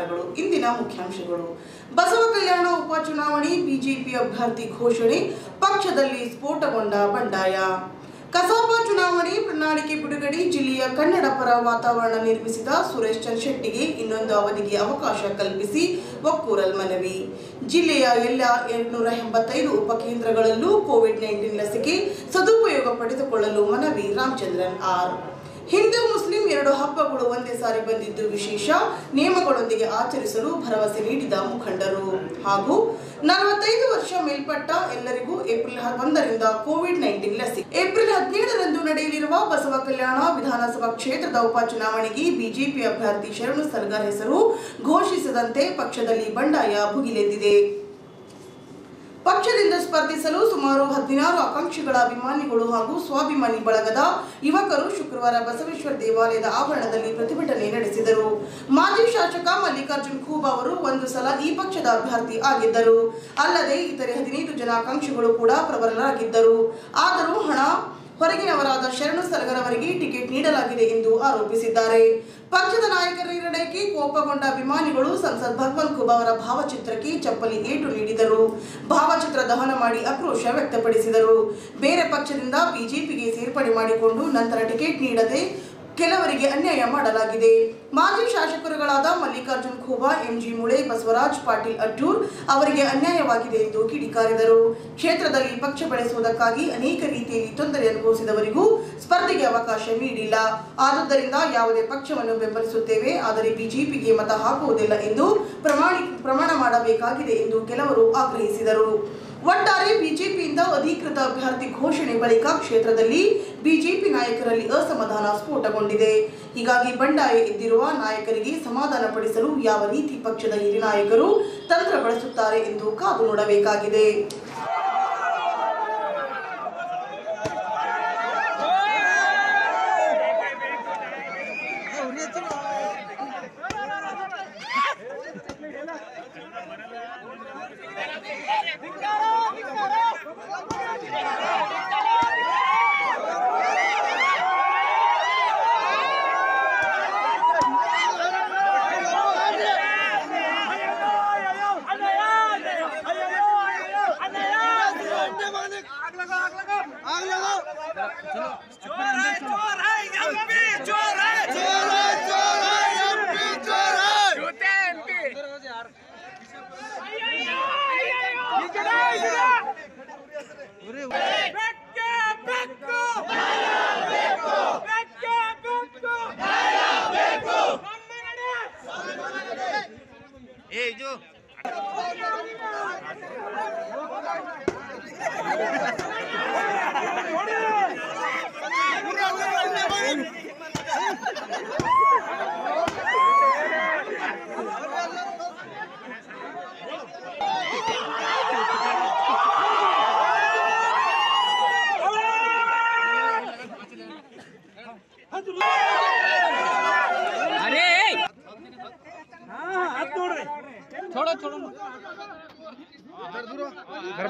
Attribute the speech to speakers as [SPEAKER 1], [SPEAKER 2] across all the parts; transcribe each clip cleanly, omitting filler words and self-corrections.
[SPEAKER 1] ನಮಸ್ಕಾರಗಳು. ಇಂದಿನ ಮುಖ್ಯಾಂಶಗಳು. ಬಸವ ಕಲ್ಯಾಣ ಉಪಚುನಾವಣೆ ಬಿಜೆಪಿ ಅಭ್ಯರ್ಥಿ ಘೋಷಣೆ, ಪಕ್ಷದಲ್ಲಿ ಸ್ಫೋಟಗೊಂಡ ಬಂಡಾಯ. ಕಸಾಪ ಚುನಾವಣೆ ಪ್ರಣಾಳಿಕೆ ಬಿಡುಗಡೆ, ಜಿಲ್ಲೆಯ ಕನ್ನಡ ಪರ ವಾತಾವರಣ ನಿರ್ಮಿಸಿದ ಸುರೇಶ್ ಚಂದ್ರ ಶೆಟ್ಟಿಗೆ ಇನ್ನೊಂದು ಅವಧಿಗೆ ಅವಕಾಶ ಕಲ್ಪಿಸಿ ಒಕ್ಕೂರಲ್ ಮನವಿ. ಜಿಲ್ಲೆಯ ಎಲ್ಲ 285 ಉಪಕೇಂದ್ರಗಳಲ್ಲೂ ಕೋವಿಡ್-19 ಲಸಿಕೆ ಸದುಪಯೋಗ ಪಡೆದುಕೊಳ್ಳಲು ಮನವಿ. ರಾಮಚಂದ್ರನ್ ಆರ್. ಹಿಂದೂ ಮುಸ್ಲಿಂ 2 ಹಬ್ಬಗಳು ಒಂದೇ ಸಾರಿ ಬಂದಿದ್ದು ವಿಶೇಷ, ನಿಯಮಗಳೊಂದಿಗೆ ಆಚರಿಸಲು ಭರವಸೆ ನೀಡಿದ ಮುಖಂಡರು. ಹಾಗೂ 45 ವರ್ಷ ಮೇಲ್ಪಟ್ಟ ಎಲ್ಲರಿಗೂ ಏಪ್ರಿಲ್ 1ರಿಂದ ಕೋವಿಡ್-19 ಲಸಿಕೆ. ಏಪ್ರಿಲ್ 17ರಂದು ನಡೆಯಲಿರುವ ಬಸವ ಕಲ್ಯಾಣ ವಿಧಾನಸಭಾ ಕ್ಷೇತ್ರದ ಉಪಚುನಾವಣೆಗೆ ಬಿಜೆಪಿ ಅಭ್ಯರ್ಥಿ ಶರಣು ಸಲಗರ್ ಹೆಸರು ಘೋಷಿಸದಂತೆ ಪಕ್ಷದಲ್ಲಿ ಬಂಡಾಯ ಭುಗಿಲೆದ್ದಿದೆ. ಪಕ್ಷದಿಂದ ಸ್ಪರ್ಧಿಸಲು ಸುಮಾರು 16 ಆಕಾಂಕ್ಷಿಗಳ ಅಭಿಮಾನಿಗಳು ಹಾಗೂ ಸ್ವಾಭಿಮಾನಿ ಬಳಗದ ಯುವಕರು ಶುಕ್ರವಾರ ಬಸವೇಶ್ವರ ದೇವಾಲಯದ ಆವರಣದಲ್ಲಿ ಪ್ರತಿಭಟನೆ ನಡೆಸಿದರು. ಮಾಜಿ ಶಾಸಕ ಮಲ್ಲಿಕಾರ್ಜುನ್ ಖೂಬಾ ಅವರು ಒಂದು ಸಲ ಈ ಪಕ್ಷದ ಅಭ್ಯರ್ಥಿ ಆಗಿದ್ದರು. ಅಲ್ಲದೆ ಇತರೆ 15 ಜನ ಆಕಾಂಕ್ಷಿಗಳು ಕೂಡ ಪ್ರಬಲರಾಗಿದ್ದರು. ಆದರೂ ಹಣ ಹೊರಗಿನವರಾದ ಶರಣು ಸಲಗರ್ ಅವರಿಗೆ ಟಿಕೆಟ್ ನೀಡಲಾಗಿದೆ ಎಂದು ಆರೋಪಿಸಿದ್ದಾರೆ. ಪಕ್ಷದ ನಾಯಕರ ನಿರ್ಣಯಕ್ಕೆ ಕೋಪಗೊಂಡ ಅಭಿಮಾನಿಗಳು ಸಂಸದ್ ಭಗವಂತ್ ಖೂಬಾ ಅವರ ಭಾವಚಿತ್ರಕ್ಕೆ ಚಪ್ಪಲಿ ಏಟು ನೀಡಿದರು. ಭಾವಚಿತ್ರ ದಹನ ಮಾಡಿ ಆಕ್ರೋಶ ವ್ಯಕ್ತಪಡಿಸಿದರು. ಬೇರೆ ಪಕ್ಷದಿಂದ ಬಿಜೆಪಿಗೆ ಸೇರ್ಪಡೆ ಮಾಡಿಕೊಂಡು ನಂತರ ಟಿಕೆಟ್ ನೀಡದೆ ಕೆಲವರಿಗೆ ಅನ್ಯಾಯ ಮಾಡಲಾಗಿದೆ. ಮಾಜಿ ಶಾಸಕರುಗಳಾದ ಮಲ್ಲಿಕಾರ್ಜುನ್ ಖೂಬಾ, ಎಂಜಿ ಮುಳೆ, ಬಸವರಾಜ್ ಪಾಟೀಲ್ ಅಟ್ಟೂರ್ ಅವರಿಗೆ ಅನ್ಯಾಯವಾಗಿದೆ ಎಂದು ಕಿಡಿಕಾರಿದರು. ಕ್ಷೇತ್ರದಲ್ಲಿ ಪಕ್ಷ ಬೆಳೆಸುವುದಕ್ಕಾಗಿ ಅನೇಕ ರೀತಿಯಲ್ಲಿ ತೊಂದರೆ ಅನುಭವಿಸಿದವರಿಗೂ ಸ್ಪರ್ಧೆಗೆ ಅವಕಾಶ ನೀಡಿಲ್ಲ. ಆದುದರಿಂದ ಯಾವುದೇ ಪಕ್ಷವನ್ನು ಬೆಂಬಲಿಸುತ್ತೇವೆ, ಆದರೆ ಬಿಜೆಪಿಗೆ ಮತ ಹಾಕುವುದಿಲ್ಲ ಎಂದು ಪ್ರಮಾಣ ಮಾಡಬೇಕಾಗಿದೆ ಎಂದು ಕೆಲವರು ಆಗ್ರಹಿಸಿದರು. ಒಟ್ಟಾರೆ ಬಿಜೆಪಿಯಿಂದ ಅಧಿಕೃತ ಅಭ್ಯರ್ಥಿ ಘೋಷಣೆ ಬಳಿಕ ಕ್ಷೇತ್ರದಲ್ಲಿ ಬಿಜೆಪಿ ನಾಯಕರಲ್ಲಿ ಅಸಮಾಧಾನ ಸ್ಫೋಟಗೊಂಡಿದೆ. ಹೀಗಾಗಿ ಬಂಡಾಯ ಎದ್ದಿರುವ ನಾಯಕರಿಗೆ ಸಮಾಧಾನ ಪಡಿಸಲು ಯಾವ ರೀತಿ ಪಕ್ಷದ ಹಿರಿಯ ನಾಯಕರು ತಂತ್ರ ಬಳಸುತ್ತಾರೆ ಎಂದು ಕಾದು ನೋಡಬೇಕಾಗಿದೆ.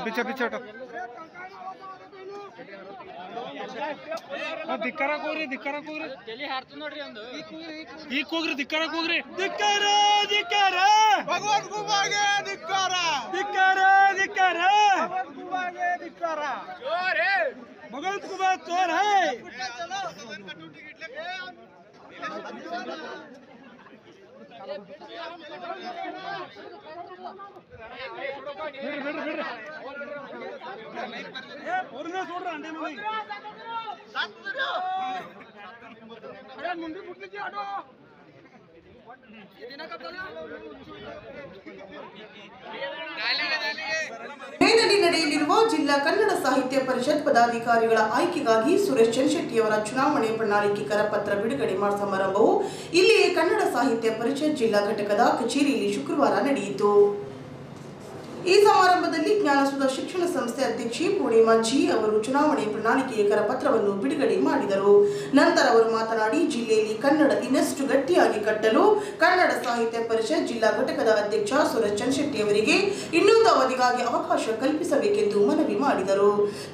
[SPEAKER 2] पीछे पीछे हटो धिक्ಕಾರ ಕೂಗ್ರಿ ತಲೆ ಹಾರ್ತು ನೋಡ್ರಿ ಒಂದು ಈ ಕೂಗ್ರಿ ಧಿಕ್ಕಾರ ಕೂಗ್ರಿ ಧಿಕ್ಕಾರ ಧಿಕ್ಕಾರ ಭಗವಂತ ಖೂಬಾಗೆ ಧಿಕ್ಕಾರ ಧಿಕ್ಕಾರ ಧಿಕ್ಕಾರ ಭಗವಂತ ಖೂಬಾಗೆ ಧಿಕ್ಕಾರ ಚೋರ್ ಹೈ ಭಗವಂತ ಖೂಬಾ ಚೋರ್ ಹೈ ಚಲೋ ಸದन का टूटी गिटले
[SPEAKER 1] ಮೇನಲ್ಲಿ ನಡೆಯಲಿರುವ ಜಿಲ್ಲಾ ಕನ್ನಡ ಸಾಹಿತ್ಯ ಪರಿಷತ್ ಪದಾಧಿಕಾರಿಗಳ ಆಯ್ಕೆಗಾಗಿ ಸುರೇಶ್ ಚಂದ್ರ ಶೆಟ್ಟಿಯವರ ಚುನಾವಣೆ ಪ್ರಣಾಳಿಕೆ ಕರಪತ್ರ ಬಿಡುಗಡೆ ಸಮಾರಂಭವು ಇಲ್ಲಿಯೇ ಕನ್ನಡ ಸಾಹಿತ್ಯ ಪರಿಷತ್ ಜಿಲ್ಲಾ ಘಟಕದ ಕಚೇರಿಯಲ್ಲಿ ಶುಕ್ರವಾರ ನಡೆಯಿತು. ಈ ಸಮಾರಂಭದಲ್ಲಿ ಜ್ಞಾನಸುಧ ಶಿಕ್ಷಣ ಸಂಸ್ಥೆ ಅಧ್ಯಕ್ಷೆ ಪೂರ್ಣಿಮಾ ಜಿ ಅವರು ಚುನಾವಣೆ ಪ್ರಣಾಳಿಕೆಯ ಕರಪತ್ರವನ್ನು ಬಿಡುಗಡೆ ಮಾಡಿದರು. ನಂತರ ಅವರು ಮಾತನಾಡಿ, ಜಿಲ್ಲೆಯಲ್ಲಿ ಕನ್ನಡ ಇನ್ನಷ್ಟು ಗಟ್ಟಿಯಾಗಿ ಕಟ್ಟಲು ಕನ್ನಡ ಸಾಹಿತ್ಯ ಪರಿಷತ್ ಜಿಲ್ಲಾ ಘಟಕದ ಅಧ್ಯಕ್ಷ ಸುರೇಶ್ ಚನ್ಶೆಟ್ಟಿ ಅವರಿಗೆ ಇನ್ನೊಂದು ಅವಧಿಗಾಗಿ ಅವಕಾಶ ಕಲ್ಪಿಸಬೇಕೆಂದು ಮನವಿ ಮಾಡಿದರು.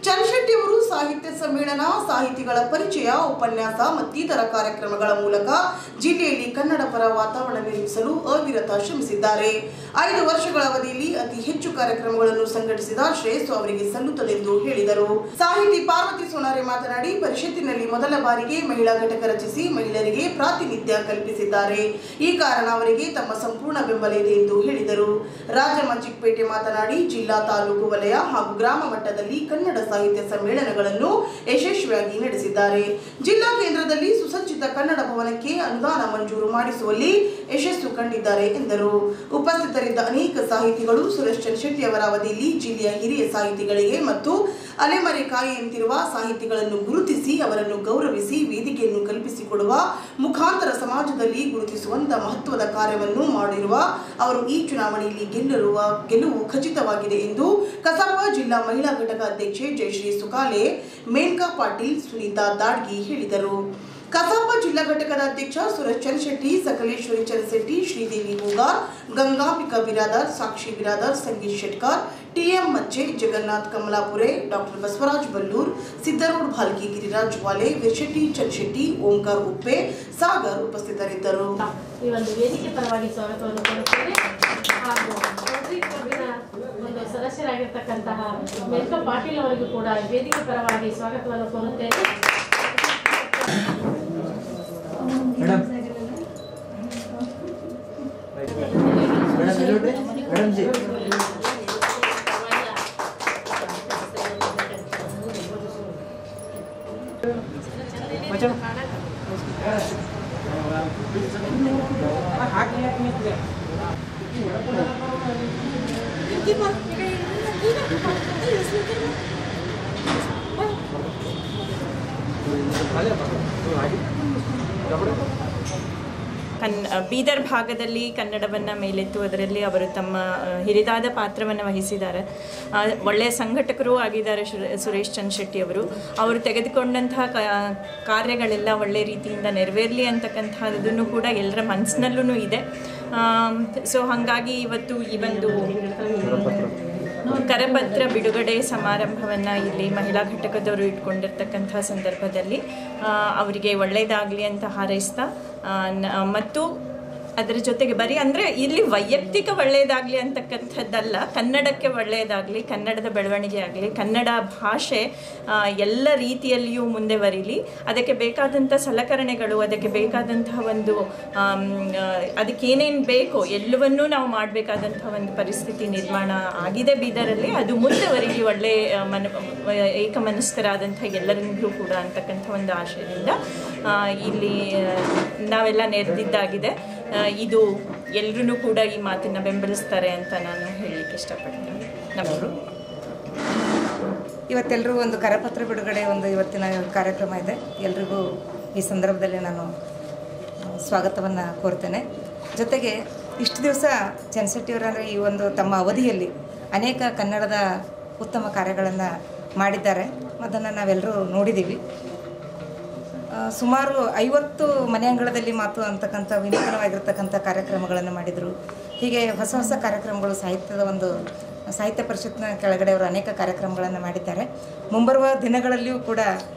[SPEAKER 1] ಚನ್ಶೆಟ್ಟಿ ಅವರು ಸಾಹಿತ್ಯ ಸಮ್ಮೇಳನ, ಸಾಹಿತಿಗಳ ಪರಿಚಯ, ಉಪನ್ಯಾಸ ಮತ್ತಿತರ ಕಾರ್ಯಕ್ರಮಗಳ ಮೂಲಕ ಜಿಲ್ಲೆಯಲ್ಲಿ ಕನ್ನಡ ಪರ ವಾತಾವರಣ ನಿರ್ಮಿಸಲು ಅವಿರತ ಶ್ರಮಿಸಿದ್ದಾರೆ. 5 ವರ್ಷಗಳ ಅವಧಿಯಲ್ಲಿ ಅತಿ ಹೆಚ್ಚು ಕಾರ್ಯಕ್ರಮಗಳನ್ನು ಸಂಘಟಿಸಿದ ಶ್ರೇಯಸ್ಸು ಅವರಿಗೆ ಸಲ್ಲುತ್ತದೆಂದು ಹೇಳಿದರು. ಸಾಹಿತಿ ಪಾರ್ವತಿ ಸೋನಾರೆ ಮಾತನಾಡಿ, ಪರಿಷತ್ತಿನಲ್ಲಿ ಮೊದಲ ಬಾರಿಗೆ ಮಹಿಳಾ ಘಟಕ ರಚಿಸಿ ಮಹಿಳೆಯರಿಗೆ ಪ್ರಾತಿನಿಧ್ಯ ಕಲ್ಪಿಸಿದ್ದಾರೆ. ಈ ಕಾರಣ ಅವರಿಗೆ ತಮ್ಮ ಸಂಪೂರ್ಣ ಬೆಂಬಲ ಇದೆ ಎಂದು ಹೇಳಿದರು. ರಾಜಮ್ಮ ಚಿಕ್ಕಪೇಟೆ ಮಾತನಾಡಿ, ಜಿಲ್ಲಾ, ತಾಲೂಕು, ವಲಯ ಹಾಗೂ ಗ್ರಾಮ ಮಟ್ಟದಲ್ಲಿ ಕನ್ನಡ ಸಾಹಿತ್ಯ ಸಮ್ಮೇಳನಗಳನ್ನು ಯಶಸ್ವಿಯಾಗಿ ನಡೆಸಿದ್ದಾರೆ. ಜಿಲ್ಲಾ ಕೇಂದ್ರದಲ್ಲಿ ಸುಸಜ್ಜಿತ ಕನ್ನಡ ಭವನಕ್ಕೆ ಅನುದಾನ ಮಂಜೂರು ಮಾಡಿಸುವಲ್ಲಿ ಯಶಸ್ಸು ಕಂಡಿದ್ದಾರೆ ಎಂದರು. ಉಪಸ್ಥಿತರಿದ್ದ ಅನೇಕ ಸಾಹಿತಿಗಳು ಸುರೇಶ್ ಚನ್ಶೆಟ್ಟಿ ಅವರ ಅವಧಿಯಲ್ಲಿ ಜಿಲ್ಲೆಯ ಹಿರಿಯ ಸಾಹಿತಿಗಳಿಗೆ ಮತ್ತು ಅಲೆಮರೆ ಕಾಯಿಯಂತಿರುವ ಸಾಹಿತಿಗಳನ್ನು ಗುರುತಿಸಿ ಅವರನ್ನು ಗೌರವಿಸಿ ವೇದಿಕೆಯನ್ನು ಕಲ್ಪಿಸಿಕೊಡುವ ಮುಖಾಂತರ ಸಮಾಜದಲ್ಲಿ ಗುರುತಿಸುವಂತ ಮಹತ್ವದ ಕಾರ್ಯವನ್ನು ಮಾಡಿರುವ ಅವರು ಈ ಚುನಾವಣೆಯಲ್ಲಿ ಗೆಲುವು ಖಚಿತವಾಗಿದೆ ಎಂದು ಕಸಾಪ ಜಿಲ್ಲಾ ಮಹಿಳಾ ಘಟಕ ಅಧ್ಯಕ್ಷೆ ಜಯಶ್ರೀ ಸುಕಾಲೆ, ಮೇನಕಾ ಪಾಟೀಲ್, ಸುನೀತಾ ದಾಡ್ಗಿ ಹೇಳಿದರು. ಕಸಾಪ ಜಿಲ್ಲಾ ಘಟಕದ ಅಧ್ಯಕ್ಷ ಸುರೇಶ್ ಚನ್ಶೆಟ್ಟಿ, ಸಕಲೇಶ್ವರಿ ಚನ್ಶೆಟ್ಟಿ, ಶ್ರೀದೇವಿ ಹೂಗಾರ್, ಗಂಗಾಂಬಿಕಾ ಬಿರಾದರ್, ಸಾಕ್ಷಿ ಬಿರಾದರ್, ಸಂಗೀತ್ ಶೆಟ್ಕರ್, ಟಿಎಂ ಮಚ್ಚೆ, ಜಗನ್ನಾಥ್ ಕಮಲಾಪುರೆ, ಡಾಕ್ಟರ್ ಬಸವರಾಜ್ ಬಲ್ಲೂರ್, ಸಿದ್ದರೂಢ ಭಾಲ್ಕಿ, ಗಿರಿರಾಜ್ ವಾಲೆ, ವಿರ್ಶೆಟ್ಟಿ ಚನ್ಶೆಟ್ಟಿ, ಓಂಕಾರ ಉಪ್ಪೆ, ಸಾಗರ್ ಉಪಸ್ಥಿತರಿದ್ದರು.
[SPEAKER 3] ಈ ಒಂದು ವೇದಿಕೆ ಪರವಾಗಿ ಸ್ವಾಗತವನ್ನು ಕೋರುತ್ತೇನೆ. ಹಾಗೂ ಒಂದು ಸದಸ್ಯರಾಗಿರ್ತಕ್ಕಂತಹ ಮೇನಕಾ ಪಾಟೀಲ್ ಅವರಿಗೂ ಕೂಡ ವೇದಿಕೆ ಪರವಾಗಿ ಸ್ವಾಗತವನ್ನು ಕೋರುತ್ತೇನೆ.
[SPEAKER 4] ಬೀದರ್ ಭಾಗದಲ್ಲಿ ಕನ್ನಡವನ್ನು ಮೇಲೆತ್ತುವುದರಲ್ಲಿ ಅವರು ತಮ್ಮ ಹಿರಿದಾದ ಪಾತ್ರವನ್ನು ವಹಿಸಿದ್ದಾರೆ. ಒಳ್ಳೆಯ ಸಂಘಟಕರೂ ಆಗಿದ್ದಾರೆ ಸುರೇಶ್ ಚನ್ಶೆಟ್ಟಿ ಅವರು. ಅವರು ತೆಗೆದುಕೊಂಡಂತಹ ಕಾರ್ಯಗಳೆಲ್ಲ ಒಳ್ಳೆಯ ರೀತಿಯಿಂದ ನೆರವೇರಲಿ ಅಂತಕ್ಕಂಥದ್ದನ್ನು ಕೂಡ ಎಲ್ಲರ ಮನಸ್ಸಿನಲ್ಲೂ ಇದೆ. ಸೊ ಹಾಗಾಗಿ ಇವತ್ತು ಈ ಒಂದು ಕರಪತ್ರ ಬಿಡುಗಡೆ ಸಮಾರಂಭವನ್ನು ಇಲ್ಲಿ ಮಹಿಳಾ ಘಟಕದವರು ಇಟ್ಕೊಂಡಿರ್ತಕ್ಕಂಥ ಸಂದರ್ಭದಲ್ಲಿ ಅವರಿಗೆ ಒಳ್ಳೆಯದಾಗಲಿ ಅಂತ ಹಾರೈಸ್ತಾ ಮತ್ತು ಅದರ ಜೊತೆಗೆ ಬರೀ ಅಂದರೆ ಇಲ್ಲಿ ವೈಯಕ್ತಿಕ ಒಳ್ಳೆಯದಾಗಲಿ ಅಂತಕ್ಕಂಥದ್ದಲ್ಲ, ಕನ್ನಡಕ್ಕೆ ಒಳ್ಳೆಯದಾಗಲಿ, ಕನ್ನಡದ ಬೆಳವಣಿಗೆ ಆಗಲಿ, ಕನ್ನಡ ಭಾಷೆ ಎಲ್ಲ ರೀತಿಯಲ್ಲಿಯೂ ಮುಂದೆ ಬರೀಲಿ, ಅದಕ್ಕೆ ಬೇಕಾದಂಥ ಸಲಕರಣೆಗಳು, ಅದಕ್ಕೆ ಬೇಕಾದಂತಹ ಒಂದು ಅದಕ್ಕೇನೇನು ಬೇಕೋ ಎಲ್ಲವನ್ನೂ ನಾವು ಮಾಡಬೇಕಾದಂಥ ಒಂದು ಪರಿಸ್ಥಿತಿ ನಿರ್ಮಾಣ ಆಗಿದೆ ಬೀದರಲ್ಲಿ. ಅದು ಮುಂದುವರಿಲಿ ಒಳ್ಳೆಯ ಏಕಮನಸ್ಕರಾದಂಥ ಎಲ್ಲರಿಗೂ ಕೂಡ ಅಂತಕ್ಕಂಥ ಒಂದು ಆಶಯದಿಂದ ಇಲ್ಲಿ ನಾವೆಲ್ಲ ನೆರೆದಿದ್ದಾಗಿದೆ. ಇದು ಎಲ್ಲರೂ ಕೂಡ ಈ ಮಾತನ್ನು ಬೆಂಬಲಿಸ್ತಾರೆ ಅಂತ ನಾನು ಹೇಳಲಿಕ್ಕೆ ಇಷ್ಟಪಡ್ತೇನೆ. ನಮಸ್ಕಾರ.
[SPEAKER 5] ಇವತ್ತೆಲ್ಲರೂ ಒಂದು ಕರಪತ್ರ ಬಿಡುಗಡೆ ಒಂದು ಇವತ್ತಿನ ಕಾರ್ಯಕ್ರಮ ಇದೆ. ಎಲ್ರಿಗೂ ಈ ಸಂದರ್ಭದಲ್ಲಿ ನಾನು ಸ್ವಾಗತವನ್ನು ಕೋರ್ತೇನೆ. ಜೊತೆಗೆ ಇಷ್ಟು ದಿವಸ ಚನ್ಶೆಟ್ಟಿಯವರಂದರೆ ಈ ಒಂದು ತಮ್ಮ ಅವಧಿಯಲ್ಲಿ ಅನೇಕ ಕನ್ನಡದ ಉತ್ತಮ ಕಾರ್ಯಗಳನ್ನು ಮಾಡಿದ್ದಾರೆ. ಅದನ್ನು ನಾವೆಲ್ಲರೂ ನೋಡಿದ್ದೀವಿ. ಸುಮಾರು 50 ಮನೆ ಅಂಗಳದಲ್ಲಿ ಮಾತು ಅಂತಕ್ಕಂಥ ವಿನೂತನವಾಗಿರ್ತಕ್ಕಂಥ ಕಾರ್ಯಕ್ರಮಗಳನ್ನು ಮಾಡಿದರು. ಹೀಗೆ ಹೊಸ ಹೊಸ ಕಾರ್ಯಕ್ರಮಗಳು ಸಾಹಿತ್ಯ ಪರಿಷತ್ನ ಕೆಳಗಡೆ ಅವರು ಅನೇಕ ಕಾರ್ಯಕ್ರಮಗಳನ್ನು ಮಾಡಿದ್ದಾರೆ. ಮುಂಬರುವ ದಿನಗಳಲ್ಲಿಯೂ ಕೂಡ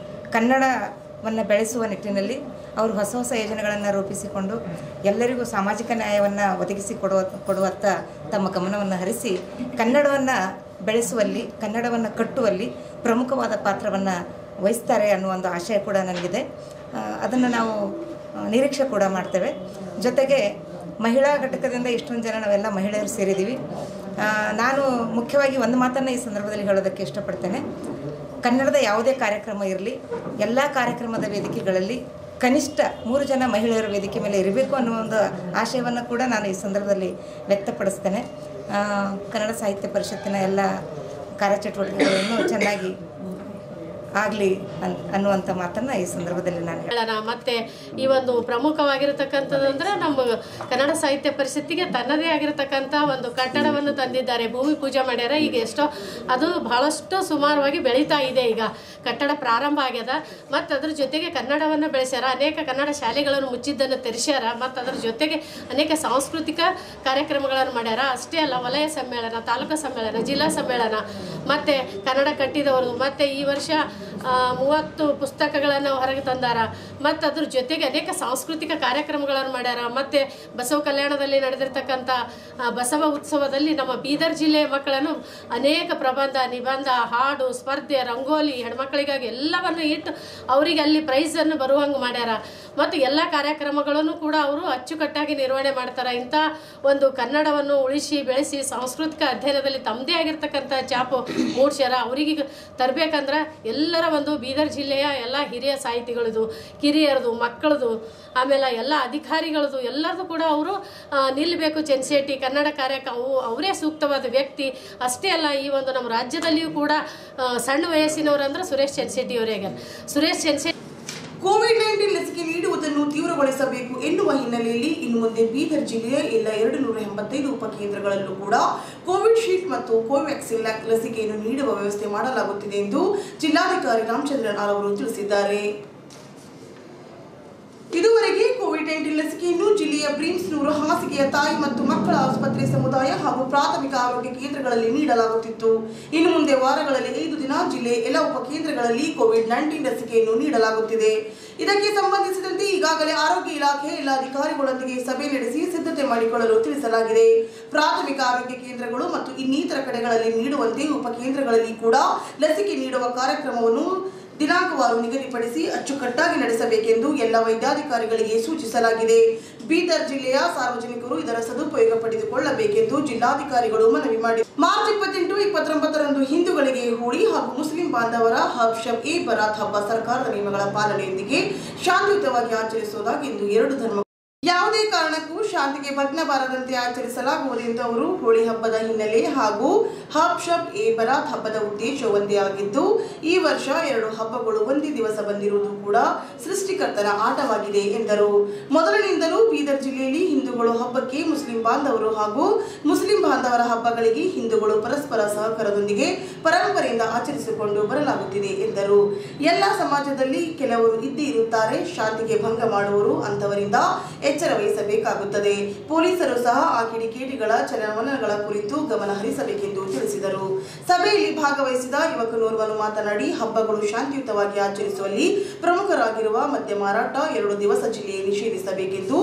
[SPEAKER 5] ಕನ್ನಡವನ್ನು ಬೆಳೆಸುವ ನಿಟ್ಟಿನಲ್ಲಿ ಅವರು ಹೊಸ ಹೊಸ ಯೋಜನೆಗಳನ್ನು ರೂಪಿಸಿಕೊಂಡು ಎಲ್ಲರಿಗೂ ಸಾಮಾಜಿಕ ನ್ಯಾಯವನ್ನು ಕೊಡುವತ್ತ ತಮ್ಮ ಗಮನವನ್ನು ಹರಿಸಿ ಕನ್ನಡವನ್ನು ಬೆಳೆಸುವಲ್ಲಿ, ಕನ್ನಡವನ್ನು ಕಟ್ಟುವಲ್ಲಿ ಪ್ರಮುಖವಾದ ಪಾತ್ರವನ್ನು ವಹಿಸ್ತಾರೆ ಅನ್ನುವ ಒಂದು ಆಶಯ ಕೂಡ ನನಗಿದೆ. ಅದನ್ನು ನಾವು ನಿರೀಕ್ಷೆ ಕೂಡ ಮಾಡ್ತೇವೆ. ಜೊತೆಗೆ ಮಹಿಳಾ ಘಟಕದಿಂದ ಇಷ್ಟೊಂದು ಜನ ನಾವೆಲ್ಲ ಮಹಿಳೆಯರು ಸೇರಿದ್ದೀವಿ. ನಾನು ಮುಖ್ಯವಾಗಿ ಒಂದು ಮಾತನ್ನು ಈ ಸಂದರ್ಭದಲ್ಲಿ ಹೇಳೋದಕ್ಕೆ ಇಷ್ಟಪಡ್ತೇನೆ. ಕನ್ನಡದ ಯಾವುದೇ ಕಾರ್ಯಕ್ರಮ ಇರಲಿ, ಎಲ್ಲ ಕಾರ್ಯಕ್ರಮದ ವೇದಿಕೆಗಳಲ್ಲಿ ಕನಿಷ್ಠ 3 ಜನ ಮಹಿಳೆಯರ ವೇದಿಕೆ ಮೇಲೆ ಇರಬೇಕು ಅನ್ನೋ ಒಂದು ಆಶಯವನ್ನು ಕೂಡ ನಾನು ಈ ಸಂದರ್ಭದಲ್ಲಿ ವ್ಯಕ್ತಪಡಿಸ್ತೇನೆ. ಕನ್ನಡ ಸಾಹಿತ್ಯ ಪರಿಷತ್ತಿನ ಎಲ್ಲ ಕಾರ್ಯಚಟುವಟಿಕೆಗಳನ್ನು ಚೆನ್ನಾಗಿ ಆಗಲಿ ಅನ್ನುವಂಥ ಮಾತನ್ನು ಈ ಸಂದರ್ಭದಲ್ಲಿ ನಾನು
[SPEAKER 3] ಹೇಳೋಣ. ಮತ್ತು ಈ ಒಂದು ಪ್ರಮುಖವಾಗಿರತಕ್ಕಂಥದ್ದಂದ್ರೆ ನಮ್ಮ ಕನ್ನಡ ಸಾಹಿತ್ಯ ಪರಿಷತ್ತಿಗೆ ತನ್ನದೇ ಆಗಿರತಕ್ಕಂಥ ಒಂದು ಕಟ್ಟಡವನ್ನು ತಂದಿದ್ದಾರೆ, ಭೂಮಿ ಪೂಜೆ ಮಾಡ್ಯಾರ. ಈಗ ಎಷ್ಟೋ ಅದು ಬಹಳಷ್ಟು ಸುಮಾರವಾಗಿ ಬೆಳೀತಾ ಇದೆ. ಈಗ ಕಟ್ಟಡ ಪ್ರಾರಂಭ ಆಗ್ಯದ. ಮತ್ತು ಅದ್ರ ಜೊತೆಗೆ ಕನ್ನಡವನ್ನು ಬೆಳೆಸ್ಯಾರ, ಅನೇಕ ಕನ್ನಡ ಶಾಲೆಗಳನ್ನು ಮುಚ್ಚಿದ್ದನ್ನು ತೆರೆಸ್ಯಾರ. ಮತ್ತು ಅದ್ರ ಜೊತೆಗೆ ಅನೇಕ ಸಾಂಸ್ಕೃತಿಕ ಕಾರ್ಯಕ್ರಮಗಳನ್ನು ಮಾಡ್ಯಾರ. ಅಷ್ಟೇ ಅಲ್ಲ, ವಲಯ ಸಮ್ಮೇಳನ, ತಾಲೂಕು ಸಮ್ಮೇಳನ, ಜಿಲ್ಲಾ ಸಮ್ಮೇಳನ, ಮತ್ತು ಕನ್ನಡ ಕಟ್ಟಿದವರು, ಮತ್ತು ಈ ವರ್ಷ 30 ಪುಸ್ತಕಗಳನ್ನು ಹೊರಗೆ ತಂದಾರ. ಮತ್ತು ಅದ್ರ ಜೊತೆಗೆ ಅನೇಕ ಸಾಂಸ್ಕೃತಿಕ ಕಾರ್ಯಕ್ರಮಗಳನ್ನು ಮಾಡ್ಯಾರ. ಮತ್ತು ಬಸವ ಕಲ್ಯಾಣದಲ್ಲಿ ನಡೆದಿರ್ತಕ್ಕಂಥ ಬಸವ ಉತ್ಸವದಲ್ಲಿ ನಮ್ಮ ಬೀದರ್ ಜಿಲ್ಲೆಯ ಮಕ್ಕಳನ್ನು ಅನೇಕ ಪ್ರಬಂಧ, ನಿಬಂಧ, ಹಾಡು, ಸ್ಪರ್ಧೆ, ರಂಗೋಲಿ, ಹೆಣ್ಮಕ್ಳಿಗಾಗಿ ಎಲ್ಲವನ್ನು ಇಟ್ಟು ಅವರಿಗೆ ಅಲ್ಲಿ ಪ್ರೈಸನ್ನು ಬರುವಂಗೆ ಮಾಡ್ಯಾರ. ಮತ್ತು ಎಲ್ಲ ಕಾರ್ಯಕ್ರಮಗಳನ್ನು ಕೂಡ ಅವರು ಅಚ್ಚುಕಟ್ಟಾಗಿ ನಿರ್ವಹಣೆ ಮಾಡ್ತಾರೆ. ಇಂಥ ಒಂದು ಕನ್ನಡವನ್ನು ಉಳಿಸಿ ಬೆಳೆಸಿ ಸಾಂಸ್ಕೃತಿಕ ಅಧ್ಯಯನದಲ್ಲಿ ತಮ್ಮದೇ ಆಗಿರ್ತಕ್ಕಂಥ ಛಾಪು ಮೂಡ್ಸ್ಯಾರ. ಅವರಿಗೆ ತರಬೇಕಂದ್ರೆ ಎಲ್ಲರ ಒಂದು ಬೀದರ್ ಜಿಲ್ಲೆಯ ಎಲ್ಲ ಹಿರಿಯ ಸಾಹಿತಿಗಳದು, ಕಿರಿಯರದು, ಮಕ್ಕಳದು, ಆಮೇಲೆ ಎಲ್ಲ ಅಧಿಕಾರಿಗಳದು ಎಲ್ಲರದು ಕೂಡ ಅವರು ನಿಲ್ಲಬೇಕು. ಚೆನ್ಸೇಟಿ ಕನ್ನಡ ಕಾರ್ಯಕ್ಕೆ ಅವರೇ ಸೂಕ್ತವಾದ ವ್ಯಕ್ತಿ. ಅಷ್ಟೇ ಅಲ್ಲ, ಈ ಒಂದು ನಮ್ಮ ರಾಜ್ಯದಲ್ಲಿಯೂ ಕೂಡ ಸಣ್ಣ ವಯಸ್ಸಿನವರು ಅಂದ್ರೆ ಸುರೇಶ್ ಚೆನ್ಸೇಟಿ ಅವರೇ. ಸುರೇಶ್ ಚೆನ್ಸೇಟಿ
[SPEAKER 1] ಕೋವಿಡ್-19 ಲಸಿಕೆ ನೀಡುವುದನ್ನು ತೀವ್ರಗೊಳಿಸಬೇಕು ಎನ್ನುವ ಹಿನ್ನೆಲೆಯಲ್ಲಿ ಇನ್ನು ಮುಂದೆ ಬೀದರ್ ಜಿಲ್ಲೆಯ ಎಲ್ಲ 285 ಉಪಕೇಂದ್ರಗಳಲ್ಲೂ ಕೂಡ ಕೋವಿಡ್ ಶೀಟ್ ಮತ್ತು ಕೋವ್ಯಾಕ್ಸಿನ್ ಲಸಿಕೆಯನ್ನು ನೀಡುವ ವ್ಯವಸ್ಥೆ ಮಾಡಲಾಗುತ್ತಿದೆ ಎಂದು ಜಿಲ್ಲಾಧಿಕಾರಿ ರಾಮಚಂದ್ರನ್ ಅವರು ತಿಳಿಸಿದ್ದಾರೆ. ಇದುವರೆಗೆ ಕೋವಿಡ್-19 ಲಸಿಕೆಯನ್ನು ಜಿಲ್ಲೆಯ ಬ್ರಿಮ್ಸ್ ನೂರು ಹಾಸಿಗೆಯ ತಾಯಿ ಮತ್ತು ಮಕ್ಕಳ ಆಸ್ಪತ್ರೆ, ಸಮುದಾಯ ಹಾಗೂ ಪ್ರಾಥಮಿಕ ಆರೋಗ್ಯ ಕೇಂದ್ರಗಳಲ್ಲಿ ನೀಡಲಾಗುತ್ತಿತ್ತು. ಇನ್ನು ಮುಂದೆ ವಾರಗಳಲ್ಲಿ 5 ದಿನ ಜಿಲ್ಲೆಯ ಎಲ್ಲ ಉಪಕೇಂದ್ರಗಳಲ್ಲಿ ಕೋವಿಡ್-19 ಲಸಿಕೆಯನ್ನು ನೀಡಲಾಗುತ್ತಿದೆ. ಇದಕ್ಕೆ ಸಂಬಂಧಿಸಿದಂತೆ ಈಗಾಗಲೇ ಆರೋಗ್ಯ ಇಲಾಖೆ ಎಲ್ಲ ಅಧಿಕಾರಿಗಳೊಂದಿಗೆ ಸಭೆ ನಡೆಸಿ ಸಿದ್ಧತೆ ಮಾಡಿಕೊಳ್ಳಲು ತಿಳಿಸಲಾಗಿದೆ. ಪ್ರಾಥಮಿಕ ಆರೋಗ್ಯ ಕೇಂದ್ರಗಳು ಮತ್ತು ಇನ್ನಿತರ ಕಡೆಗಳಲ್ಲಿ ನೀಡುವಂತೆ ಉಪಕೇಂದ್ರಗಳಲ್ಲಿ ಕೂಡ ಲಸಿಕೆ ನೀಡುವ ಕಾರ್ಯಕ್ರಮವನ್ನು ದಿನಾಂಕವಾರು ನಿಗದಿಪಡಿಸಿ ಅಚ್ಚುಕಟ್ಟಾಗಿ ನಡೆಸಬೇಕೆಂದು ಎಲ್ಲ ವೈದ್ಯಾಧಿಕಾರಿಗಳಿಗೆ ಸೂಚಿಸಲಾಗಿದೆ. ಬೀದರ್ ಜಿಲ್ಲೆಯ ಸಾರ್ವಜನಿಕರು ಇದರ ಸದುಪಯೋಗ ಪಡೆದುಕೊಳ್ಳಬೇಕೆಂದು ಜಿಲ್ಲಾಧಿಕಾರಿಗಳು ಮನವಿ ಮಾಡಿದರು. ಮಾರ್ಚ್ 28, 29ರಂದು ಹಿಂದೂಗಳಿಗೆ ಹೋಳಿ ಹಾಗೂ ಮುಸ್ಲಿಂ ಬಾಂಧವರ ಹಬ್ ಶಬ್ ಎ ಬರಾತ್ ಹಬ್ಬ ಸರ್ಕಾರದ ನಿಯಮಗಳ ಪಾಲನೆಯೊಂದಿಗೆ ಶಾಂತಿಯುತವಾಗಿ ಆಚರಿಸುವುದಾಗಿ ಎಂದು ಎರಡು ಧರ್ಮ ಯಾವುದೇ ಕಾರಣಕ್ಕೂ ಶಾಂತಿಗೆ ಭಗ್ನ ಬಾರದಂತೆ ಆಚರಿಸಲಾಗುವುದು ಎಂದು ಅವರು ಹೋಳಿ ಹಬ್ಬದ ಹಿನ್ನೆಲೆ ಹಾಗೂ ಹಬ್ ಶಬ್ ಎ ಬರಾತ್ ಹಬ್ಬದ ಉದ್ದೇಶ ಒಂದೇ ಆಗಿದ್ದು ಈ ವರ್ಷ 2 ಹಬ್ಬಗಳು ಒಂದೇ ದಿವಸ ಬಂದಿರುವುದು ಕೂಡ ಸೃಷ್ಟಿಕರ್ತನ ಆಟವಾಗಿದೆ ಎಂದರು. ಮೊದಲಿನಿಂದಲೂ ಬೀದರ್ ಜಿಲ್ಲೆಯಲ್ಲಿ ಹಿಂದೂಗಳು ಹಬ್ಬಕ್ಕೆ ಮುಸ್ಲಿಂ ಬಾಂಧವರು ಹಾಗೂ ಮುಸ್ಲಿಂ ಬಾಂಧವರ ಹಬ್ಬಗಳಿಗೆ ಹಿಂದೂಗಳು ಪರಸ್ಪರ ಸಹಕಾರದೊಂದಿಗೆ ಪರಂಪರೆಯಿಂದ ಆಚರಿಸಿಕೊಂಡು ಬರಲಾಗುತ್ತಿದೆ ಎಂದರು. ಎಲ್ಲ ಸಮಾಜದಲ್ಲಿ ಕೆಲವರು ಇದ್ದೇ ಇರುತ್ತಾರೆ, ಶಾಂತಿಗೆ ಭಂಗ ಮಾಡುವವರು, ಅಂತವರಿಂದ ಎಚ್ಚರ ವಹಿಸಬೇಕಾಗುತ್ತದೆ. ಪೊಲೀಸರು ಸಹ ಆ ಕಿಡಿಕೇಡಿಗಳ ಚಲನವಲನಗಳ ಕುರಿತು ಗಮನ ಹರಿಸಬೇಕೆಂದು ತಿಳಿಸಿದರು. ಸಭೆಯಲ್ಲಿ ಭಾಗವಹಿಸಿದ ಯುವಕನೋರ್ವನು ಮಾತನಾಡಿ, ಹಬ್ಬಗಳು ಶಾಂತಿಯುತವಾಗಿ ಆಚರಿಸುವಲ್ಲಿ ಪ್ರಮುಖರಾಗಿರುವ ಮದ್ಯ ಮಾರಾಟ 2 ದಿವಸ ಜಿಲ್ಲೆಯಲ್ಲಿ ನಿಷೇಧಿಸಬೇಕೆಂದು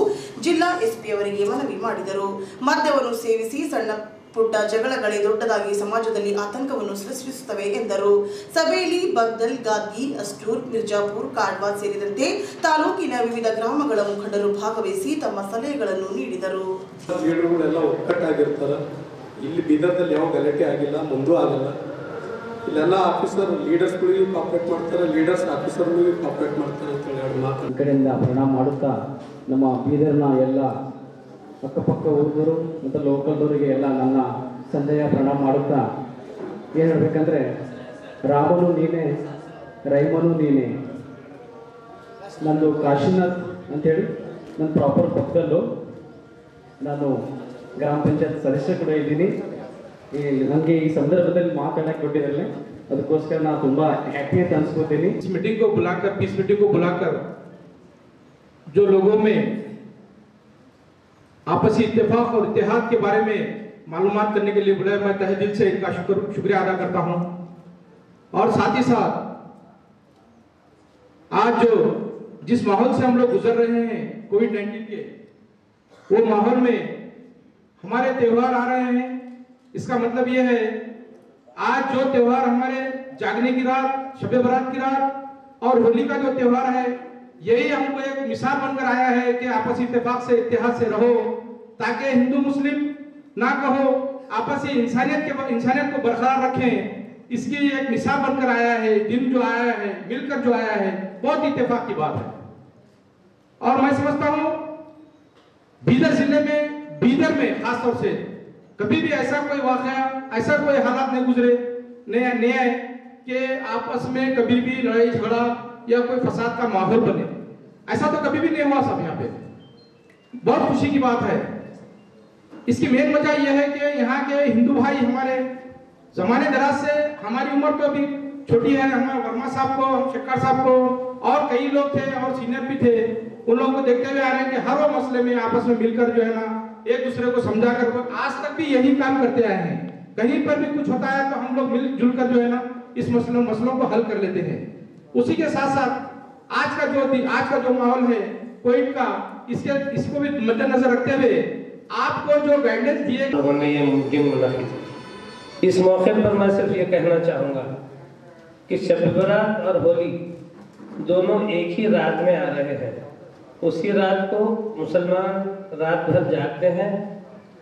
[SPEAKER 1] ಜಿಲ್ಲಾ ಎಸ್ಪಿ ಅವರಿಗೆ ಮನವಿ ಮಾಡಿದರು. ಮದ್ಯವನ್ನು ಸೇವಿಸಿ ಸಣ್ಣ ಪುಟ್ಟ ಜಗಳಗಳೇ ದೊಡ್ಡದಾಗಿ ಸಮಾಜದಲ್ಲಿ ಆತಂಕವನ್ನು ಸೃಷ್ಟಿಸುತ್ತವೆ ಎಂದರು. ಸಭೆಯಲ್ಲಿ ಬಗ್ದಲ್, ಗಾದ್ಗಿ, ಅಸ್ಟೂರ್, ಮಿರ್ಜಾಪುರ್, ಕಾಡ್ವಾ ಸೇರಿದಂತೆ ತಾಲೂಕಿನ ವಿವಿಧ ಗ್ರಾಮಗಳ ಮುಖಂಡರು ಭಾಗವಹಿಸಿ ತಮ್ಮ ಸಲಹೆಗಳನ್ನು ನೀಡಿದರು.
[SPEAKER 6] ಲೀಡರ್ಗಳೆಲ್ಲ ಒಕ್ಕಟ್ಟಾಗಿರ್ತಾರೆ. ಇಲ್ಲಿ ಬೀದರ್ದಲ್ಲಿ ಯಾವ ಗಲಾಟೆ ಆಗಿಲ್ಲ, ಮುಂದೂ ಆಗಲ್ಲ. ಇಲ್ಲೆಲ್ಲ ಆಫೀಸರ್ ಲೀಡರ್ಸ್ಗಳಿಗೂ ಕಾಪರೇಟ್ ಮಾಡ್ತಾರೆ, ಲೀಡರ್ಸ್ ಆಫೀಸರ್ಗಳಿಗೂ ಕಾಪರೇಟ್ ಮಾಡ್ತಾರೆ ಅಂತ ಹೇಳಿ 2 ಮಾತು
[SPEAKER 7] ಕಡೆಯಿಂದ ಪರಿಣಾಮ ಮಾಡುತ್ತಾ ನಮ್ಮ ಬೀದರ್ನ ಎಲ್ಲ ಅಕ್ಕಪಕ್ಕ ಊರಿನವರು ಮತ್ತು ಲೋಕಲ್ದವರಿಗೆ ಎಲ್ಲ ನನ್ನ ಸಂಜೆಯ ಪ್ರಣಾಮ ಮಾಡುತ್ತಾ ಏನು ಹೇಳಬೇಕಂದ್ರೆ, ರಾಮನು ನೀನೇ, ರೈಮನು ನೀನೇ. ನಂದು ಕಾಶಿನಾಥ್ ಅಂಥೇಳಿ ನನ್ನ ಪ್ರಾಪರ್ ಪಕ್ಕದಲ್ಲೂ ನಾನು ಗ್ರಾಮ ಪಂಚಾಯತ್ ಸದಸ್ಯ ಕೂಡ ಇದ್ದೀನಿ. ನನಗೆ ಈ ಸಂದರ್ಭದಲ್ಲಿ ಮಾತಾಡಕ್ಕೆ ಕೊಟ್ಟಿರಲ್ಲ, ಅದಕ್ಕೋಸ್ಕರ ನಾನು ತುಂಬ ಹ್ಯಾಪಿ ಅಂತ ಅನ್ಸ್ಕೋತೀನಿ.
[SPEAKER 8] इस मीटिंग को बुलाकर, पीस मीटिंग को बुलाकर जो लोगों में आपसी इत्तेफाक और इत्तेहाद के बारे में मालूमात करने के लिए बुलाया, मैं तहे दिल से इनका शुक्रिया अदा करता हूं। और साथ ही साथ आज जो जिस माहौल से हम लोग गुजर रहे हैं कोविड-19 के, वो माहौल में हमारे त्यौहार आ रहे हैं। इसका मतलब यह है, आज जो त्यौहार हमारे जागने की रात, शबे बारात की रात और होली का जो त्यौहार है, यही हमको एक मिसाल बनकर आया है कि आपसी इत्तेफाक से, इत्तेहाद से रहो, ताकि हिंदू मुस्लिम ना कहो, आपसी इंसानियत को बरकरार रखें। इसकी एक मिसाल बनकर आया है। दिन जो आया है, मिलकर जो आया है, बहुत इत्तेफाक की बात है। और मैं समझता हूं बीदर जिले में, बीदर में खासतौर से कभी भी ऐसा कोई वाकया, ऐसा कोई हालात नहीं गुजरे, नहीं आए कि आपस में कभी भी लड़ाई झगड़ा या कोई फसाद का माहौल बने, ऐसा तो कभी भी नहीं हुआ सब यहाँ पे। बहुत खुशी की बात है। इसकी मेन वजह यह है कि यहाँ के हिंदू भाई हमारे जमाने दराज से, हमारी उम्र तो अभी छोटी है, हमारे वर्मा साहब को, हम शक्कर साहब को और कई लोग थे और सीनियर भी थे, उन लोगों को देखते हुए आ रहे हैं कि हर वो मसले में आपस में मिलकर जो है ना एक दूसरे को समझा कर, आज तक भी यही काम करते आए हैं। कहीं पर भी कुछ होता है तो हम लोग मिलजुल कर जो है ना इस मसलों को हल कर लेते हैं। उसी के साथ साथ आज का जो माहौल है कोविड का, इसको भी मद्देनजर रखते हुए आपको जो गाइडेंस दिए
[SPEAKER 9] उन्होंने ये मुमकिन बनाई। इस मौके पर मैं सिर्फ ये कहना चाहूँगा कि शब बरात और होली दोनों एक ही रात में आ रहे हैं। उसी रात को मुसलमान रात भर जागते हैं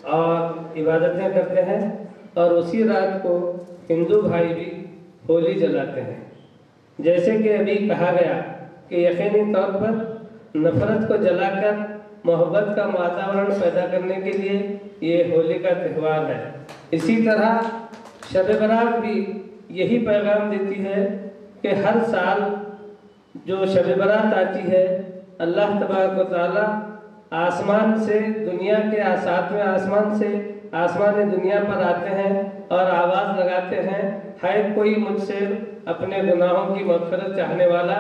[SPEAKER 9] और इबादतें करते हैं, और उसी रात को हिंदू भाई भी होली जलाते हैं। जैसे कि अभी कहा गया कि यकीनी तौर पर नफरत को जलाकर मोहब्बत का वातावरण पैदा करने के लिए ये होली का त्यौहार है। इसी तरह शब बरात भी यही पैगाम देती है कि हर साल जो शब बरात आती है, अल्लाह तबारक व तआला आसमान से, दुनिया के सातवें आसमान से आसमान दुनिया पर आते हैं और आवाज़ लगाते हैं, है कोई मुझसे अपने गुनाहों की मग़फ़िरत चाहने वाला,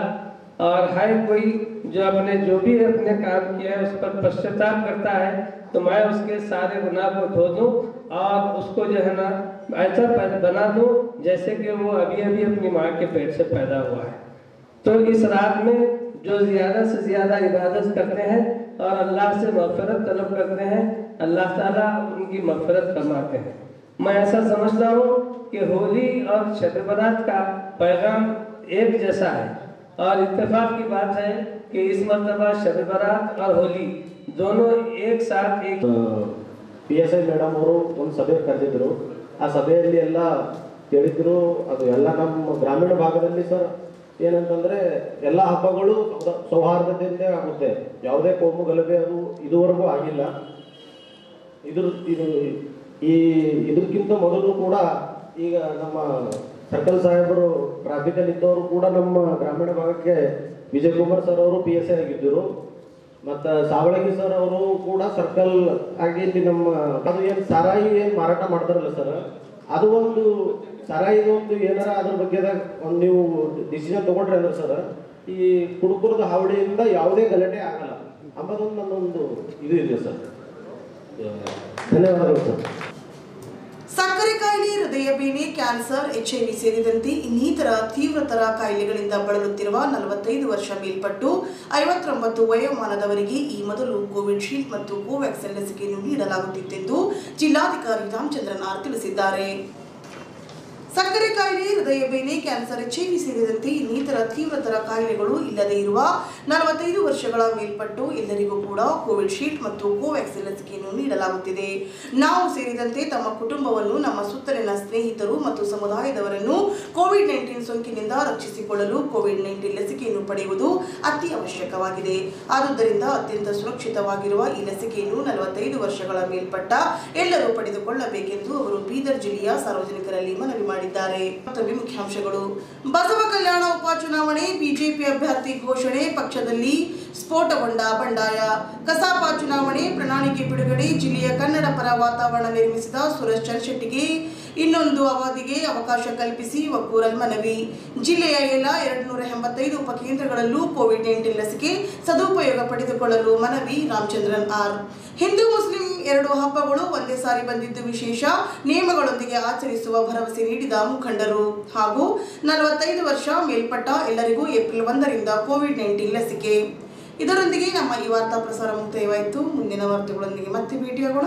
[SPEAKER 9] और है कोई जो भी अपने काम किया है उस पर पश्चाताप करता है, तो मैं उसके सारे गुनाह को धो दूँ और उसको जो है ना ऐसा बना दूँ जैसे कि वो अभी अपनी माँ के पेट से पैदा हुआ है। तो इस रात में जो ज़्यादा से ज़्यादा इबादत करते हैं और अल्लाह से मग़फ़िरत तलब करते हैं, अल्लाह ताला उनकी मग़फ़िरत फरमाते हैं। मैं ऐसा समझता हूँ कि होली और शब बरात का पैगाम एक जैसा है, और इत्तेफाक की बात है कि इस मरतबा शब बरात और होली दोनों एक साथ एक
[SPEAKER 10] PSI ಮೇಡಮ್ ಅವರು ಒಂದು ಸಭೆ ಕರೆದಿದ್ರು. ಆ ಸಭೆಯಲ್ಲಿ ಎಲ್ಲ ಹೇಳಿದ್ರು. ಅದು ಎಲ್ಲ ನಮ್ಮ ಗ್ರಾಮೀಣ ಭಾಗದಲ್ಲಿ ಸರ್ ಏನಂತಂದ್ರೆ ಎಲ್ಲ ಹಬ್ಬಗಳು ಸೌಹಾರ್ದತೆಯಿಂದ ಆಗುತ್ತೆ, ಯಾವುದೇ ಕೋಮು ಗಲಭೆ ಅದು ಇದುವರೆಗೂ ಆಗಿಲ್ಲ. ಇದಕ್ಕಿಂತ ಮೊದಲು ಕೂಡ ಈಗ ನಮ್ಮ ಸರ್ಕಲ್ ಸಾಹೇಬರು ಟ್ರಾಫಿಕಲ್ಲಿ ಇದ್ದವರು ಕೂಡ ನಮ್ಮ ಗ್ರಾಮೀಣ ಭಾಗಕ್ಕೆ ವಿಜಯ್ ಕುಮಾರ್ ಸರ್ ಅವರು PSI ಆಗಿದ್ದರು. ಮತ್ತು ಸಾವಳಗಿ ಸರ್ ಅವರು ಕೂಡ ಸರ್ಕಲ್ ಆಗಿ ಇಲ್ಲಿ ನಮ್ಮ ಅದು ಏನು ಸಾರಾಯಿ ಏನು ಮಾರಾಟ ಮಾಡ್ತಾರಲ್ಲ ಸರ್, ಅದು ಒಂದು ಸಾರಾಯಿದು ಒಂದು ಏನಾರ ಅದ್ರ ಬಗ್ಗೆ ಒಂದು ನೀವು ಡಿಸಿಷನ್ ತೊಗೊಂಡ್ರೆ ಅಂದ್ರೆ ಸರ್ ಈ ಕುಡುಕುರದ ಹಾವಳಿಯಿಂದ ಯಾವುದೇ ಗಲಾಟೆ ಆಗಲ್ಲ ಅಂಬದೊಂದು ನನ್ನೊಂದು ಇದು ಇದೆ ಸರ್. ಧನ್ಯವಾದಗಳು ಸರ್.
[SPEAKER 1] ಸಕ್ಕರೆ ಕಾಯಿಲೆ, ಹೃದಯ ಬೇನೆ, ಕ್ಯಾನ್ಸರ್, HIV ಸೇರಿದಂತೆ ಇನ್ನಿತರ ತೀವ್ರತರ ಕಾಯಿಲೆಗಳಿಂದ ಬಳಲುತ್ತಿರುವ 45 ವರ್ಷ ಮೇಲ್ಪಟ್ಟು 59 ವಯೋಮಾನದವರಿಗೆ ಈ ಮೊದಲು ಕೋವಿಶೀಲ್ಡ್ ಮತ್ತು ಕೋವ್ಯಾಕ್ಸಿನ್ ಲಸಿಕೆಯನ್ನು ನೀಡಲಾಗುತ್ತಿತ್ತೆಂದು ಜಿಲ್ಲಾಧಿಕಾರಿ ರಾಮಚಂದ್ರನ್ ಆರ್ ತಿಳಿಸಿದ್ದಾರೆ. ಸಕ್ಕರೆ ಕಾಯಿಲೆ, ಹೃದಯ ಬೇನೆ, ಕ್ಯಾನ್ಸರ್, HIV ಸೇರಿದಂತೆ ಇನ್ನಿತರ ತೀವ್ರತರ ಕಾಯಿಲೆಗಳು ಇಲ್ಲದೇ ಇರುವ 45 ವರ್ಷಗಳ ಮೇಲ್ಪಟ್ಟು ಎಲ್ಲರಿಗೂ ಕೂಡ ಕೋವಿಶೀಲ್ಡ್ ಮತ್ತು ಕೋವ್ಯಾಕ್ಸಿನ್ ಲಸಿಕೆಯನ್ನು ನೀಡಲಾಗುತ್ತಿದೆ. ನಾವು ಸೇರಿದಂತೆ ತಮ್ಮ ಕುಟುಂಬವನ್ನು, ನಮ್ಮ ಸುತ್ತಲಿನ ಸ್ನೇಹಿತರು ಮತ್ತು ಸಮುದಾಯದವರನ್ನು ಕೋವಿಡ್-19 ಸೋಂಕಿನಿಂದ ರಕ್ಷಿಸಿಕೊಳ್ಳಲು ಕೋವಿಡ್-19 ಲಸಿಕೆಯನ್ನು ಪಡೆಯುವುದು ಅತಿ ಅವಶ್ಯಕವಾಗಿದೆ. ಆದುದರಿಂದ ಅತ್ಯಂತ ಸುರಕ್ಷಿತವಾಗಿರುವ ಈ ಲಸಿಕೆಯನ್ನು 45 ವರ್ಷಗಳ ಮೇಲ್ಪಟ್ಟ ಎಲ್ಲರೂ ಪಡೆದುಕೊಳ್ಳಬೇಕೆಂದು ಅವರು ಬೀದರ್ ಜಿಲ್ಲೆಯ ಸಾರ್ವಜನಿಕರಲ್ಲಿ ಮನವಿ ಮಾಡಿದ್ದಾರೆ. ಮುಖ್ಯಾಂಶಗಳು: ಬಸವ ಕಲ್ಯಾಣ ಉಪಚುನಾವಣೆ, ಬಿಜೆಪಿ ಅಭ್ಯರ್ಥಿ ಘೋಷಣೆ, ಪಕ್ಷದಲ್ಲಿ ಸ್ಫೋಟಗೊಂಡ ಬಂಡಾಯ. ಕಸಾಪ ಚುನಾವಣೆ ಪ್ರಣಾಳಿಕೆ ಬಿಡುಗಡೆ, ಜಿಲ್ಲೆಯ ಕನ್ನಡ ಪರ ವಾತಾವರಣ ನಿರ್ಮಿಸಿದ ಸುರೇಶ್ ಚಂದ್ರಶೆಟ್ಟಿಗೆ ಇನ್ನೊಂದು ಅವಧಿಗೆ ಅವಕಾಶ ಕಲ್ಪಿಸಿ ಒಕ್ಕೂರಲ್ ಮನವಿ. ಜಿಲ್ಲೆಯ ಎಲ್ಲ 285 ಉಪಕೇಂದ್ರಗಳಲ್ಲೂ ಕೋವಿಡ್-19 ಲಸಿಕೆ ಸದುಪಯೋಗ ಪಡೆದುಕೊಳ್ಳಲು ಮನವಿ. ರಾಮಚಂದ್ರನ್ ಆರ್. ಹಿಂದೂ ಮುಸ್ಲಿಂ ಎರಡು ಹಬ್ಬಗಳು ಒಂದೇ ಸಾರಿ ಬಂದಿದ್ದು ವಿಶೇಷ, ನಿಯಮಗಳೊಂದಿಗೆ ಆಚರಿಸುವ ಭರವಸೆ ನೀಡಿದ ಮುಖಂಡರು. ಹಾಗೂ 45 ವರ್ಷ ಮೇಲ್ಪಟ್ಟ ಎಲ್ಲರಿಗೂ ಏಪ್ರಿಲ್ 1ರಿಂದ ಕೋವಿಡ್-19 ಲಸಿಕೆ. ಇದರೊಂದಿಗೆ ನಮ್ಮ ಈ ವಾರ್ತಾ ಪ್ರಸಾರ ಮುಕ್ತಾಯವಾಯಿತು. ಮುಂದಿನ ವಾರ್ತೆಗಳೊಂದಿಗೆ ಮತ್ತೆ ಭೇಟಿಯಾಗೋಣ.